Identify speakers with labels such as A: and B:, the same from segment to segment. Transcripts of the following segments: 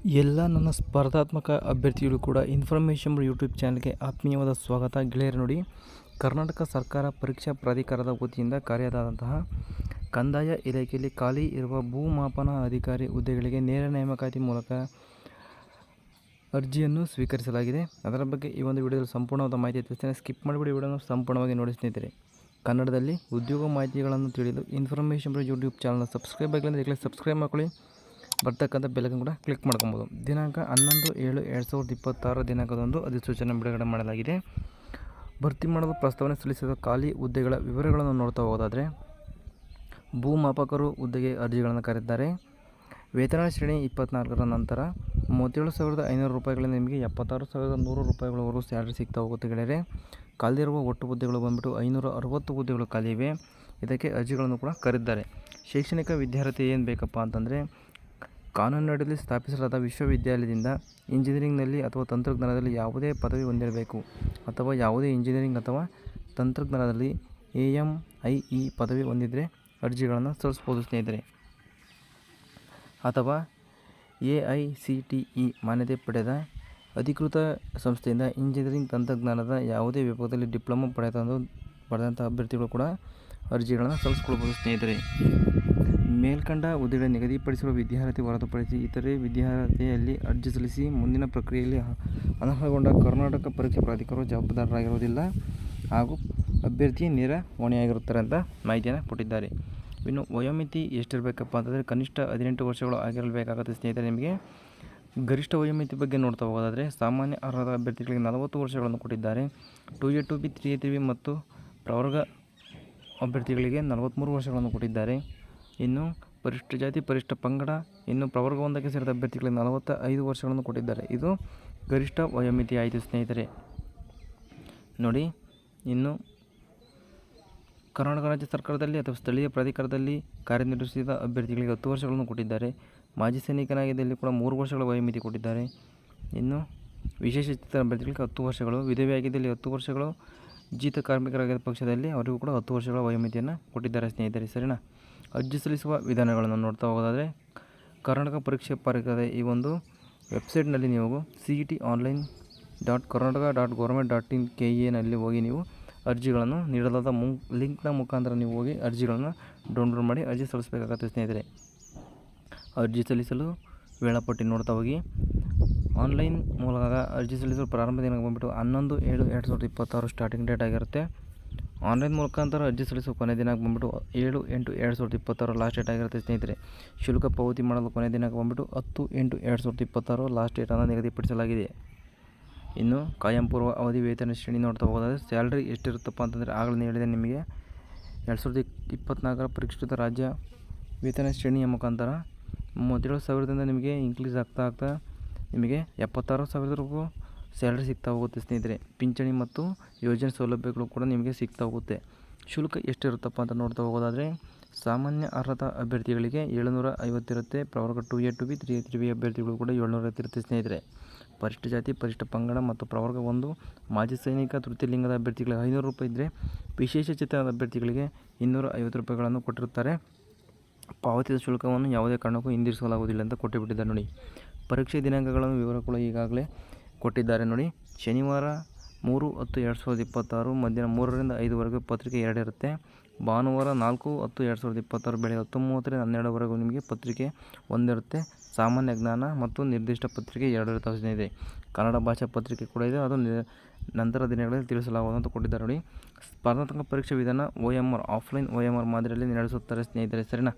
A: ಎಲ್ಲ ನನ್ನ ಸ್ಪರ್ಧಾತ್ಮಕ ಅಭ್ಯರ್ಥಿಗಳು ಕೂಡ ಇನ್ಫಾರ್ಮೇಷನ್ ಯೂಟ್ಯೂಬ್ ಚಾನಲ್ಗೆ ಆತ್ಮೀಯವಾದ ಸ್ವಾಗತ. ಗೆಳೆಯರು ನೋಡಿ, ಕರ್ನಾಟಕ ಸರ್ಕಾರ ಪರೀಕ್ಷಾ ಪ್ರಾಧಿಕಾರದ ವತಿಯಿಂದ ಕಾರ್ಯದಾದಂತಹ ಕಂದಾಯ ಇಲಾಖೆಯಲ್ಲಿ ಖಾಲಿ ಇರುವ ಭೂಮಾಪನ ಅಧಿಕಾರಿ ಹುದ್ದೆಗಳಿಗೆ ನೇರ ನೇಮಕಾತಿ ಮೂಲಕ ಅರ್ಜಿಯನ್ನು ಸ್ವೀಕರಿಸಲಾಗಿದೆ. ಅದರ ಬಗ್ಗೆ ಈ ಒಂದು ವಿಡಿಯೋದಲ್ಲಿ ಸಂಪೂರ್ಣವಾದ ಮಾಹಿತಿ ತಿಳಿಸ್ತೇನೆ. ಸ್ಕಿಪ್ ಮಾಡಿಬಿಡಿ, ವಿಡಿಯೋನ ಸಂಪೂರ್ಣವಾಗಿ ನೋಡಿ ಸ್ನೇಹಿತರೆ. ಕನ್ನಡದಲ್ಲಿ ಉದ್ಯೋಗ ಮಾಹಿತಿಗಳನ್ನು ತಿಳಿಯಲು ಇನ್ಫಾರ್ಮೇಷನ್ ಯೂಟ್ಯೂಬ್ ಚಾನಲ್ನ ಸಬ್ಸ್ಕ್ರೈಬ್ ಆಗಿಲ್ಲ ಈಗಲೇ ಸಬ್ಸ್ಕ್ರೈಬ್ ಮಾಡ್ಕೊಳ್ಳಿ. ಬರ್ತಕ್ಕಂಥ ಬೆಲಕನ್ನು ಕೂಡ ಕ್ಲಿಕ್ ಮಾಡ್ಕೊಬೋದು. ದಿನಾಂಕ 11/7/2026 ದಿನಾಂಕದಂದು ಅಧಿಸೂಚನೆ ಬಿಡುಗಡೆ ಮಾಡಲಾಗಿದೆ. ಭರ್ತಿ ಮಾಡಲು ಪ್ರಸ್ತಾವನೆ ಸಲ್ಲಿಸಿದ ಖಾಲಿ ಹುದ್ದೆಗಳ ವಿವರಗಳನ್ನು ನೋಡ್ತಾ ಹೋಗೋದಾದರೆ, ಭೂಮಾಪಕರು ಹುದ್ದೆಗೆ ಅರ್ಜಿಗಳನ್ನು ಕರೆದಿದ್ದಾರೆ. ವೇತನ ಶ್ರೇಣಿ 24ರ ನಂತರ 37,500 ರೂಪಾಯಿಗಳಿಂದ ನಿಮಗೆ 76,100 ರೂಪಾಯಿಗಳವರೆಗೂ ಸ್ಯಾಲ್ರಿ ಸಿಗ್ತಾ ಹೋಗುತ್ತೆ ಗೆಳೆಯರೆ. ಖಾಲಿಯಿರುವ ಒಟ್ಟು ಹುದ್ದೆಗಳು ಬಂದುಬಿಟ್ಟು 560 ಹುದ್ದೆಗಳು ಖಾಲಿ ಇವೆ. ಇದಕ್ಕೆ ಅರ್ಜಿಗಳನ್ನು ಕೂಡ ಕರೆದಿದ್ದಾರೆ. ಶೈಕ್ಷಣಿಕ ವಿದ್ಯಾರ್ಥಿ ಏನು ಬೇಕಪ್ಪ ಅಂತಂದರೆ, ಕಾನೂನಿನಡಿಯಲ್ಲಿ ಸ್ಥಾಪಿಸಲಾದ ವಿಶ್ವವಿದ್ಯಾಲಯದಿಂದ ಇಂಜಿನಿಯರಿಂಗ್ನಲ್ಲಿ ಅಥವಾ ತಂತ್ರಜ್ಞಾನದಲ್ಲಿ ಯಾವುದೇ ಪದವಿ ಹೊಂದಿರಬೇಕು ಅಥವಾ ಯಾವುದೇ ಇಂಜಿನಿಯರಿಂಗ್ ಅಥವಾ ತಂತ್ರಜ್ಞಾನದಲ್ಲಿ AMIE ಪದವಿ ಹೊಂದಿದರೆ ಅರ್ಜಿಗಳನ್ನು ಸಲ್ಲಿಸ್ಬೋದು ಸ್ನೇಹಿತರೆ. ಅಥವಾ AICTE ಮಾನ್ಯತೆ ಪಡೆದ ಅಧಿಕೃತ ಸಂಸ್ಥೆಯಿಂದ ಇಂಜಿನಿಯರಿಂಗ್ ತಂತ್ರಜ್ಞಾನದ ಯಾವುದೇ ವಿಭಾಗದಲ್ಲಿ ಡಿಪ್ಲೊಮಾ ಪಡೆದಂಥ ಅಭ್ಯರ್ಥಿಗಳು ಕೂಡ ಅರ್ಜಿಗಳನ್ನು ಸಲ್ಲಿಸ್ಕೊಳ್ಬೋದು ಸ್ನೇಹಿತರೆ. ಮೇಲ್ಕಂಡ ಹುದ್ದೆಗಳ ನಿಗದಿಪಡಿಸಿರುವ ವಿದ್ಯಾರ್ಥಿ ಹೊರತುಪಡಿಸಿ ಇತರೆ ವಿದ್ಯಾರ್ಥಿಯಲ್ಲಿ ಅರ್ಜಿ ಸಲ್ಲಿಸಿ ಮುಂದಿನ ಪ್ರಕ್ರಿಯೆಯಲ್ಲಿ ಅನರ್ಹಗೊಂಡ ಕರ್ನಾಟಕ ಪರೀಕ್ಷಾ ಪ್ರಾಧಿಕಾರವು ಜವಾಬ್ದಾರರಾಗಿರುವುದಿಲ್ಲ ಹಾಗೂ ಅಭ್ಯರ್ಥಿ ನೇರ ಹೊಣೆಯಾಗಿರುತ್ತಾರೆ ಅಂತ ಮಾಹಿತಿಯನ್ನು ಕೊಟ್ಟಿದ್ದಾರೆ. ಇನ್ನು ವಯೋಮಿತಿ ಎಷ್ಟಿರಬೇಕಪ್ಪ ಅಂತಂದರೆ, ಕನಿಷ್ಠ 18 ವರ್ಷಗಳು ಆಗಿರಬೇಕಾಗುತ್ತೆ ಸ್ನೇಹಿತರೆ. ನಿಮಗೆ ಗರಿಷ್ಠ ವಯೋಮಿತಿ ಬಗ್ಗೆ ನೋಡ್ತಾ ಹೋಗೋದಾದರೆ, ಸಾಮಾನ್ಯ ಅರ್ಹತಾ ಅಭ್ಯರ್ಥಿಗಳಿಗೆ 40 ವರ್ಷಗಳನ್ನು ಕೊಟ್ಟಿದ್ದಾರೆ. 2A 2B 3A 3B ಮತ್ತು ಪ್ರವರ್ಗ ಅಭ್ಯರ್ಥಿಗಳಿಗೆ 43 ವರ್ಷಗಳನ್ನು ಕೊಟ್ಟಿದ್ದಾರೆ. ಇನ್ನು ಪರಿಶಿಷ್ಟ ಜಾತಿ ಪರಿಶಿಷ್ಟ ಪಂಗಡ ಇನ್ನು ಪ್ರವರ್ಗ 1ಕ್ಕೆ ಸೇರಿದ ಅಭ್ಯರ್ಥಿಗಳಿಗೆ 45 ವರ್ಷಗಳನ್ನು ಕೊಟ್ಟಿದ್ದಾರೆ. ಇದು ಗರಿಷ್ಠ ವಯೋಮಿತಿ ಆಯಿತು ಸ್ನೇಹಿತರೆ. ನೋಡಿ, ಇನ್ನು ಕರ್ನಾಟಕ ರಾಜ್ಯ ಸರ್ಕಾರದಲ್ಲಿ ಅಥವಾ ಸ್ಥಳೀಯ ಪ್ರಾಧಿಕಾರದಲ್ಲಿ ಕಾರ್ಯನಿರ್ವಹಿಸಿದ ಅಭ್ಯರ್ಥಿಗಳಿಗೆ 10 ವರ್ಷಗಳನ್ನು ಕೊಟ್ಟಿದ್ದಾರೆ. ಮಾಜಿ ಸೈನಿಕನಾಗಿದ್ದಲ್ಲಿ ಕೂಡ 3 ವರ್ಷಗಳ ವಯೋಮಿತಿ ಕೊಟ್ಟಿದ್ದಾರೆ. ಇನ್ನು ವಿಶೇಷ ಚೇತನ ಅಭ್ಯರ್ಥಿಗಳಿಗೆ 10 ವರ್ಷಗಳು, ವಿಧವೆಯಾಗಿದ್ದಲ್ಲಿ 10 ವರ್ಷಗಳು, ಜೀತ ಕಾರ್ಮಿಕರಾಗಿದ್ದ ಪಕ್ಷದಲ್ಲಿ ಅವರಿಗೂ ಕೂಡ 10 ವರ್ಷಗಳ ವಯೋಮಿತಿಯನ್ನು ಕೊಟ್ಟಿದ್ದಾರೆ ಸ್ನೇಹಿತರೆ. ಸರಿನಾ? ಅರ್ಜಿ ಸಲ್ಲಿಸುವ ವಿಧಾನಗಳನ್ನು ನೋಡ್ತಾ ಹೋಗೋದಾದರೆ, ಕರ್ನಾಟಕ ಪರೀಕ್ಷಾ ಪ್ರಾಧಿಕಾರದ ಈ ಒಂದು ವೆಬ್ಸೈಟ್ನಲ್ಲಿ ನೀವು cet.online.karnataka.government.in KE ಹೋಗಿ ನೀವು ಅರ್ಜಿಗಳನ್ನು ನೀಡಲಾದ ಲಿಂಕ್ನ ಮುಖಾಂತರ ನೀವು ಹೋಗಿ ಅರ್ಜಿಗಳನ್ನು ಡೌನ್ಲೋಡ್ ಮಾಡಿ ಅರ್ಜಿ ಸಲ್ಲಿಸಬೇಕಾಗತ್ತೆ ಸ್ನೇಹಿತರೆ. ಅರ್ಜಿ ಸಲ್ಲಿಸಲು ವೇಳಾಪಟ್ಟಿ ನೋಡ್ತಾ ಹೋಗಿ. ಆನ್ಲೈನ್ ಮೂಲಕ ಅರ್ಜಿ ಸಲ್ಲಿಸಲು ಪ್ರಾರಂಭ ದಿನಾಂಕ ಬಂದುಬಿಟ್ಟು 11/7/2026 ಸ್ಟಾರ್ಟಿಂಗ್ ಡೇಟ್ ಆಗಿರುತ್ತೆ. ಆನ್ಲೈನ್ ಮುಖಾಂತರ ಅರ್ಜಿ ಸಲ್ಲಿಸುವ ಕೊನೆ ದಿನಾಂಕ ಬಂದುಬಿಟ್ಟು 7/8/2026 ಲಾಸ್ಟ್ ಡೇಟ್ ಆಗಿರುತ್ತೆ ಸ್ನೇಹಿತರೆ. ಶುಲ್ಕ ಪಾವತಿ ಮಾಡಲು ಕೊನೆ ದಿನಾಂಕ ಬಂದುಬಿಟ್ಟು 10/8/2026 ಲಾಸ್ಟ್ ಡೇಟನ್ನು ನಿಗದಿಪಡಿಸಲಾಗಿದೆ. ಇನ್ನು ಕಾಯಂ ಪೂರ್ವ ಅವಧಿ ವೇತನ ಶ್ರೇಣಿ ನೋಡ್ತಾ ಹೋಗೋದಾದರೆ, ಸ್ಯಾಲ್ರಿ ಎಷ್ಟಿರುತ್ತಪ್ಪ ಅಂತಂದರೆ, ಆಗಲೇ ಹೇಳಿದೆ ನಿಮಗೆ 2024ರ ಪರಿಷ್ಕೃತ ರಾಜ್ಯ ವೇತನ ಶ್ರೇಣಿಯ ಮುಖಾಂತರ 37,000ದಿಂದ ನಿಮಗೆ ಇನ್ಕ್ರೀಸ್ ಆಗ್ತಾ ನಿಮಗೆ 76,000ವರೆಗೂ ಸ್ಯಾಲ್ರಿ ಸಿಗ್ತಾ ಹೋಗುತ್ತೆ ಸ್ನೇಹಿತರೆ. ಪಿಂಚಣಿ ಮತ್ತು ಯೋಜನೆ ಸೌಲಭ್ಯಗಳು ಕೂಡ ನಿಮಗೆ ಸಿಗ್ತಾ ಹೋಗುತ್ತೆ. ಶುಲ್ಕ ಎಷ್ಟಿರುತ್ತಪ್ಪ ಅಂತ ನೋಡ್ತಾ ಹೋಗೋದಾದರೆ, ಸಾಮಾನ್ಯ ಅರ್ಹತಾ ಅಭ್ಯರ್ಥಿಗಳಿಗೆ 750 ಇರುತ್ತೆ. ಪ್ರವರ್ಗ 2A 2B 3A 3B ಅಭ್ಯರ್ಥಿಗಳು ಕೂಡ 750 ಇರುತ್ತೆ ಸ್ನೇಹಿತರೆ. ಪರಿಶಿಷ್ಟ ಜಾತಿ ಪರಿಶಿಷ್ಟ ಪಂಗಡ ಮತ್ತು ಪ್ರವರ್ಗ 1 ಮಾಜಿ ಸೈನಿಕ ತೃತೀಯ ಲಿಂಗದ ಅಭ್ಯರ್ಥಿಗಳಿಗೆ 500 ರೂಪಾಯಿ ಇದ್ದರೆ, ವಿಶೇಷ ಚೇತನದ ಅಭ್ಯರ್ಥಿಗಳಿಗೆ 250 ರೂಪಾಯಿಗಳನ್ನು ಕೊಟ್ಟಿರುತ್ತಾರೆ. ಪಾವತಿಸಿದ ಶುಲ್ಕವನ್ನು ಯಾವುದೇ ಕಾರಣಕ್ಕೂ ಹಿಂದಿರಿಸಲಾಗುವುದಿಲ್ಲ ಅಂತ ಕೊಟ್ಟುಬಿಟ್ಟಿದ್ದಾರೆ ನೋಡಿ. ಪರೀಕ್ಷೆ ದಿನಾಂಕಗಳನ್ನು ವಿವರ ಕೂಡ ಈಗಾಗಲೇ ಕೊಟ್ಟಿದ್ದಾರೆ ನೋಡಿ. ಶನಿವಾರ 3/10/2026 ಮಧ್ಯಾಹ್ನ 3ರಿಂದ 5ವರೆಗೂ ಪತ್ರಿಕೆ 2 ಇರುತ್ತೆ. ಭಾನುವಾರ 4/10/2026 ಬೆಳಗ್ಗೆ 10:30ರಿಂದ 12ವರೆಗೂ ನಿಮಗೆ ಪತ್ರಿಕೆ 1 ಇರುತ್ತೆ. ಸಾಮಾನ್ಯ ಜ್ಞಾನ ಮತ್ತು ನಿರ್ದಿಷ್ಟ ಪತ್ರಿಕೆ 2 ಇರ್ತವೆ ಸ್ನೇಹಿತರೆ. ಕನ್ನಡ ಭಾಷಾ ಪತ್ರಿಕೆ ಕೂಡ ಇದೆ, ಅದು ನಂತರ ದಿನಗಳಲ್ಲಿ ತಿಳಿಸಲಾಗುವುದು ಅಂತ ಕೊಟ್ಟಿದ್ದಾರೆ ನೋಡಿ. ಸ್ಪರ್ಧಾತ್ಮಕ ಪರೀಕ್ಷೆ ವಿಧಾನ OMR ಆಫ್ಲೈನ್ OMR ಮಾದರಿಯಲ್ಲಿ ನಡೆಸುತ್ತಾರೆ ಸ್ನೇಹಿತರೆ. ಸರಿನಾ?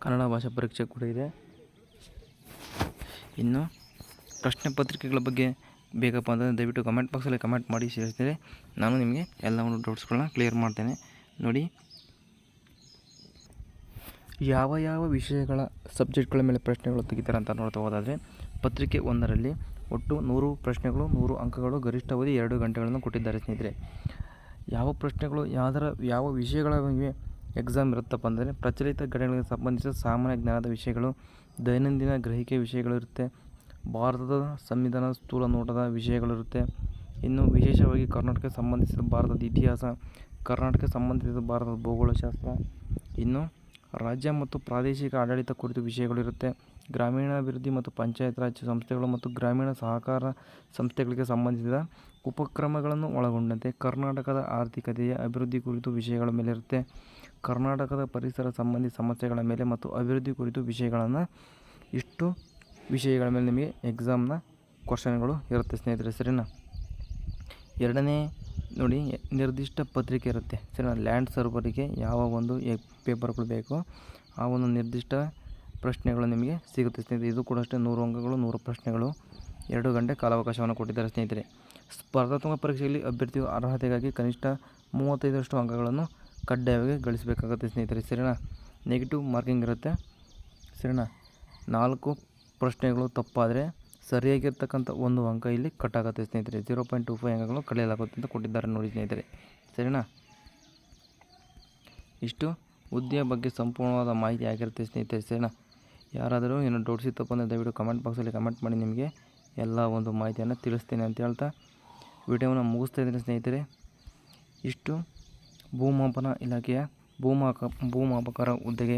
A: ಕನ್ನಡ ಭಾಷಾ ಪರೀಕ್ಷೆ ಕೂಡ ಇದೆ. ಇನ್ನು ಪ್ರಶ್ನೆ ಪತ್ರಿಕೆಗಳ ಬಗ್ಗೆ ಬೇಕಪ್ಪ ಅಂತಂದರೆ ದಯವಿಟ್ಟು ಕಮೆಂಟ್ ಬಾಕ್ಸಲ್ಲಿ ಕಮೆಂಟ್ ಮಾಡಿ ಸೇರಿಸಿದರೆ ನಾನು ನಿಮಗೆ ಎಲ್ಲ ಒಂದು ಡೌಟ್ಸ್ಗಳನ್ನ ಕ್ಲಿಯರ್ ಮಾಡ್ತೇನೆ. ನೋಡಿ, ಯಾವ ವಿಷಯಗಳ ಸಬ್ಜೆಕ್ಟ್ಗಳ ಮೇಲೆ ಪ್ರಶ್ನೆಗಳು ತೆಗಿತಾರೆ ಅಂತ ನೋಡ್ತಾ ಹೋದಾದರೆ, ಪತ್ರಿಕೆ 1ರಲ್ಲಿ ಒಟ್ಟು 100 ಪ್ರಶ್ನೆಗಳು 100 ಅಂಕಗಳು, ಗರಿಷ್ಠ ಅವಧಿ 2 ಗಂಟೆಗಳನ್ನು ಕೊಟ್ಟಿದ್ದಾರೆ ಸ್ನೇಹಿತರೆ. ಯಾವ ಪ್ರಶ್ನೆಗಳು ಯಾವ ವಿಷಯಗಳ ಬಗ್ಗೆ ಎಕ್ಸಾಮ್ ಇರುತ್ತಪ್ಪ ಅಂದರೆ, ಪ್ರಚಲಿತ ಘಟನೆಗಳಿಗೆ ಸಂಬಂಧಿಸಿದ ಸಾಮಾನ್ಯ ಜ್ಞಾನದ ವಿಷಯಗಳು, ದೈನಂದಿನ ಗ್ರಹಿಕೆ ವಿಷಯಗಳಿರುತ್ತೆ, ಭಾರತದ ಸಂವಿಧಾನದ ಸ್ಥೂಲ ನೋಟದ ವಿಷಯಗಳಿರುತ್ತೆ. ಇನ್ನು ವಿಶೇಷವಾಗಿ ಕರ್ನಾಟಕಕ್ಕೆ ಸಂಬಂಧಿಸಿದ ಭಾರತದ ಇತಿಹಾಸ, ಕರ್ನಾಟಕಕ್ಕೆ ಸಂಬಂಧಿಸಿದ ಭಾರತದ ಭೂಗೋಳಶಾಸ್ತ್ರ, ಇನ್ನು ರಾಜ್ಯ ಮತ್ತು ಪ್ರಾದೇಶಿಕ ಆಡಳಿತ ಕುರಿತು ವಿಷಯಗಳಿರುತ್ತೆ. ಗ್ರಾಮೀಣಾಭಿವೃದ್ಧಿ ಮತ್ತು ಪಂಚಾಯತ್ ರಾಜ್ ಸಂಸ್ಥೆಗಳು ಮತ್ತು ಗ್ರಾಮೀಣ ಸಹಕಾರ ಸಂಸ್ಥೆಗಳಿಗೆ ಸಂಬಂಧಿಸಿದ ಉಪಕ್ರಮಗಳನ್ನು ಒಳಗೊಂಡಂತೆ ಕರ್ನಾಟಕದ ಆರ್ಥಿಕತೆಯ ಅಭಿವೃದ್ಧಿ ಕುರಿತು ವಿಷಯಗಳ ಮೇಲೆ ಇರುತ್ತೆ. ಕರ್ನಾಟಕದ ಪರಿಸರ ಸಂಬಂಧಿ ಸಮಸ್ಯೆಗಳ ಮೇಲೆ ಮತ್ತು ಅಭಿವೃದ್ಧಿ ಕುರಿತು ವಿಷಯಗಳನ್ನು ಇಷ್ಟು ವಿಷಯಗಳ ಮೇಲೆ ನಿಮಗೆ ಎಕ್ಸಾಮ್ನ ಕ್ವಶನ್ಗಳು ಇರುತ್ತೆ ಸ್ನೇಹಿತರೆ, ಸರಿನಾ. ಎರಡನೇ ನೋಡಿ, ನಿರ್ದಿಷ್ಟ ಪತ್ರಿಕೆ ಇರುತ್ತೆ, ಸರಿನಾ. ಲ್ಯಾಂಡ್ ಸರ್ವರಿಗೆ ಯಾವ ಒಂದು ಪೇಪರ್ಗಳು ಬೇಕೋ ಆ ಒಂದು ನಿರ್ದಿಷ್ಟ ಪ್ರಶ್ನೆಗಳು ನಿಮಗೆ ಸಿಗುತ್ತೆ ಸ್ನೇಹಿತರೆ. ಇದು ಕೂಡ ಅಷ್ಟೇ 100 ಅಂಕಗಳು 100 ಪ್ರಶ್ನೆಗಳು, 2 ಗಂಟೆ ಕಾಲಾವಕಾಶವನ್ನು ಕೊಟ್ಟಿದ್ದಾರೆ ಸ್ನೇಹಿತರೆ. ಸ್ಪರ್ಧಾತ್ಮಕ ಪರೀಕ್ಷೆಯಲ್ಲಿ ಅಭ್ಯರ್ಥಿಯು ಅರ್ಹತೆಗಾಗಿ ಕನಿಷ್ಠ 35ರಷ್ಟು ಅಂಕಗಳನ್ನು ಕಡ್ಡಾಯವಾಗಿ ಗಳಿಸಬೇಕಾಗುತ್ತೆ ಸ್ನೇಹಿತರೆ, ಸರಿನಾ. ನೆಗೆಟಿವ್ ಮಾರ್ಕಿಂಗ್ ಇರುತ್ತೆ, ಸರಿನಾ. 4 ಪ್ರಶ್ನೆಗಳು ತಪ್ಪಾದರೆ ಸರಿಯಾಗಿರ್ತಕ್ಕಂಥ 1 ಅಂಕ ಇಲ್ಲಿ ಕಟ್ಟಾಗುತ್ತೆ ಸ್ನೇಹಿತರೆ. 0.25 ಅಂಕಗಳು ಕಳೆಯಲಾಗುತ್ತೆ ಅಂತ ಕೊಟ್ಟಿದ್ದಾರೆ ನೋಡಿ ಸ್ನೇಹಿತರೆ, ಸರಿನಾ. ಇಷ್ಟು ಹುದ್ದೆಯ ಬಗ್ಗೆ ಸಂಪೂರ್ಣವಾದ ಮಾಹಿತಿ ಆಗಿರುತ್ತೆ ಸ್ನೇಹಿತರೆ, ಸರಿನಾ. ಯಾರಾದರೂ ಏನೋ ಡೌಟ್ಸ್ ಇತ್ತಪ್ಪ ಅಂದರೆ ದಯವಿಟ್ಟು ಕಮೆಂಟ್ ಬಾಕ್ಸಲ್ಲಿ ಕಮೆಂಟ್ ಮಾಡಿ, ನಿಮಗೆ ಎಲ್ಲ ಒಂದು ಮಾಹಿತಿಯನ್ನು ತಿಳಿಸ್ತೇನೆ ಅಂತ ಹೇಳ್ತಾ ವಿಡಿಯೋವನ್ನು ಮುಗಿಸ್ತಾ ಇದ್ದೀನಿ ಸ್ನೇಹಿತರೆ. ಇಷ್ಟು ಭೂಮಾಪನ ಇಲಾಖೆಯ ಭೂಮಾಪಕರ ಹುದ್ದೆಗೆ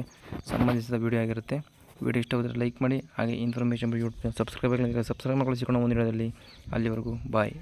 A: ಸಂಬಂಧಿಸಿದ ವಿಡಿಯೋ ಆಗಿರುತ್ತೆ. ವಿಡಿಯೋ ಇಷ್ಟವಾದರೆ ಲೈಕ್ ಮಾಡಿ, ಹಾಗೆ ಇನ್ಫಾರ್ಮೇಷನ್ ಯೂಟ್ಯೂಬ್ ಸಬ್ಸ್ಕ್ರೈಬ್ ಮಾಡ್ಕೊಳ್ಳಿ. ಸಿಗೋಣ ಮುಂದಿನ ವಿಡಿಯೋದಲ್ಲಿ. ಅಲ್ಲಿವರೆಗೂ ಬಾಯ್.